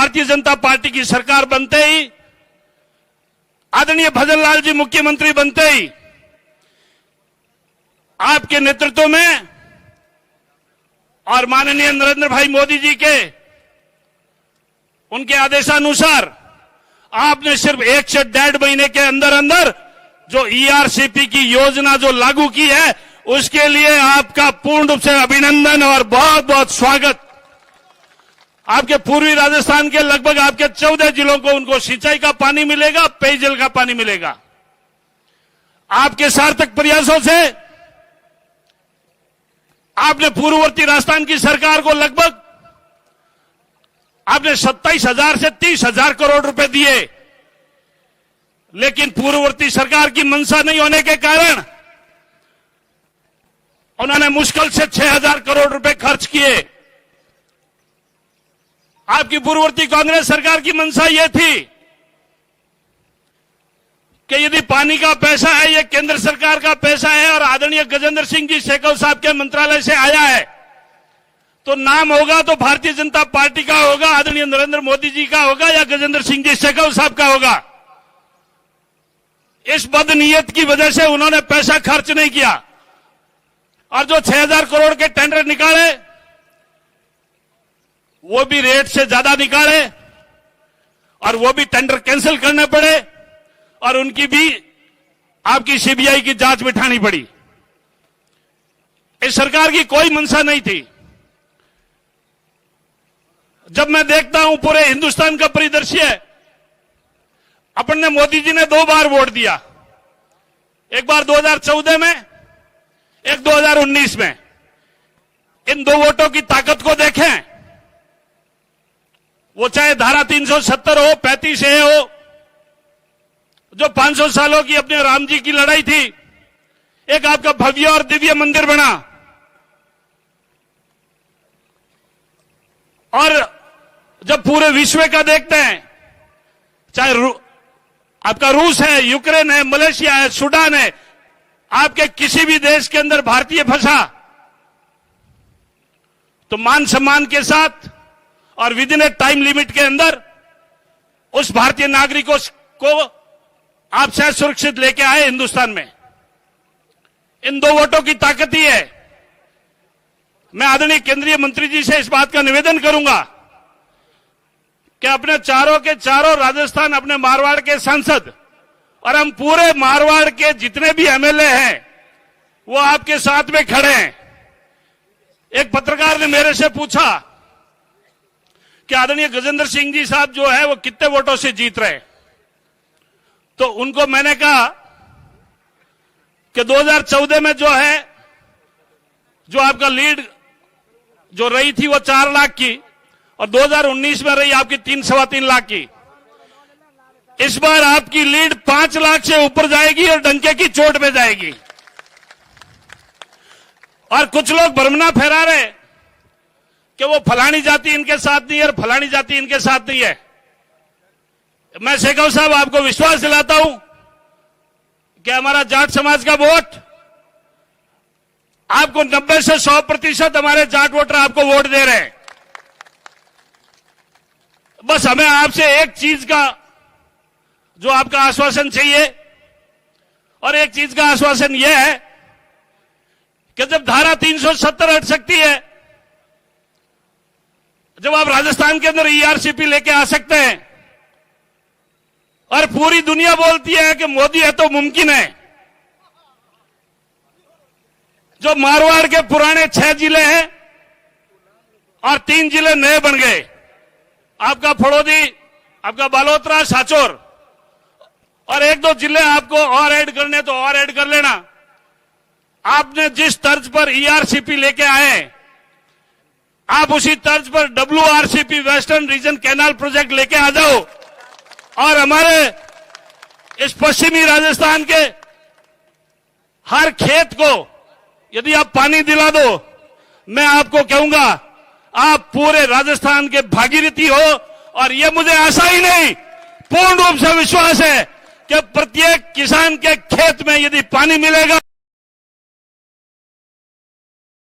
Bharatiya Janata party की सरकार बनते ही, आदरणीय भजन लाल जी मुख्यमंत्री बनते ही आपके नेतृत्व में और माननीय नरेंद्र भाई मोदी जी के उनके आदेशानुसार आपने सिर्फ 1 से 1.5 महीने के अंदर अंदर जो ईआरसीपी की योजना जो लागू की है, उसके लिए आपका पूर्ण रूप से अभिनंदन और बहुत बहुत स्वागत। आपके पूर्वी राजस्थान के लगभग आपके 14 जिलों को उनको सिंचाई का पानी मिलेगा, पेयजल का पानी मिलेगा। आपके सार्थक प्रयासों से आपने पूर्ववर्ती राजस्थान की सरकार को लगभग आपने 27,000 से 30,000 करोड़ रुपए दिए, लेकिन पूर्ववर्ती सरकार की मंशा नहीं होने के कारण उन्होंने मुश्किल से 6,000 करोड़ रुपए खर्च किए। आपकी पूर्ववर्ती कांग्रेस सरकार की मंशा यह थी कि यदि पानी का पैसा है, यह केंद्र सरकार का पैसा है और आदरणीय गजेंद्र सिंह जी शेखावत साहब के मंत्रालय से आया है, तो नाम होगा तो भारतीय जनता पार्टी का होगा, आदरणीय नरेंद्र मोदी जी का होगा या गजेंद्र सिंह जी शेखावत साहब का होगा। इस बदनीयत की वजह से उन्होंने पैसा खर्च नहीं किया और जो 6,000 करोड़ के टेंडर निकाले वो भी रेट से ज्यादा निकाले और वो भी टेंडर कैंसिल करने पड़े और उनकी भी आपकी सीबीआई की जांच बिठानी पड़ी। इस सरकार की कोई मंशा नहीं थी। जब मैं देखता हूं पूरे हिंदुस्तान का परिदृश्य, अपन ने मोदी जी ने 2 बार वोट दिया, एक बार 2014 में, एक 2019 में। इन 2 वोटों की ताकत को देखें, वो चाहे धारा 370 हो, 35 ए हो, जो 500 सालों की अपने राम जी की लड़ाई थी, एक आपका भव्य और दिव्य मंदिर बना। और जब पूरे विश्व का देखते हैं, चाहे आपका रूस है, यूक्रेन है, मलेशिया है, सूडान है, आपके किसी भी देश के अंदर भारतीय फंसा तो मान सम्मान के साथ और with in A time limit के अंदर उस भारतीय नागरिकों को आप शायद सुरक्षित लेके आए हिंदुस्तान में। इन 2 वोटों की ताकत ही है। मैं आदरणीय केंद्रीय मंत्री जी से इस बात का निवेदन करूंगा कि अपने चारों के चारों राजस्थान, अपने मारवाड़ के सांसद और हम पूरे मारवाड़ के जितने भी एमएलए हैं वो आपके साथ में खड़े हैं। एक पत्रकार ने मेरे से पूछा कि आदरणीय गजेंद्र सिंह जी साहब जो है वो कितने वोटों से जीत रहे हैं, तो उनको मैंने कहा कि 2014 में जो है, जो आपका लीड जो रही थी वो 4 लाख की और 2019 में रही आपकी 3-3.25 लाख की। इस बार आपकी लीड 5 लाख से ऊपर जाएगी और डंके की चोट पे जाएगी। और कुछ लोग भ्रमना फैला रहे कि वो फलानी जाति इनके साथ नहीं है और फलानी जाति इनके साथ नहीं है। मैं शेखावत साहब आपको विश्वास दिलाता हूं कि हमारा जाट समाज का वोट आपको 90 से 100% हमारे जाट वोटर आपको वोट दे रहे हैं। बस हमें आपसे एक चीज का जो आपका आश्वासन चाहिए, और एक चीज का आश्वासन यह है कि जब धारा 370 हट सकती है, जब आप राजस्थान के अंदर ईआरसीपी लेके आ सकते हैं और पूरी दुनिया बोलती है कि मोदी है तो मुमकिन है, जो मारवाड़ के पुराने 6 जिले हैं और 3 जिले नए बन गए, आपका फड़ौदी, आपका बालोतरा, साचोर, और 1-2 जिले आपको और ऐड करने तो और ऐड कर लेना। आपने जिस तर्ज पर ईआरसीपी लेके आए, आप उसी तर्ज पर डब्ल्यूआरसीपी वेस्टर्न रीजन कैनाल प्रोजेक्ट लेके आ जाओ और हमारे इस पश्चिमी राजस्थान के हर खेत को यदि आप पानी दिला दो, मैं आपको कहूंगा आप पूरे राजस्थान के भागीरथी हो। और यह मुझे आशा ही नहीं, पूर्ण रूप से विश्वास है कि प्रत्येक किसान के खेत में यदि पानी मिलेगा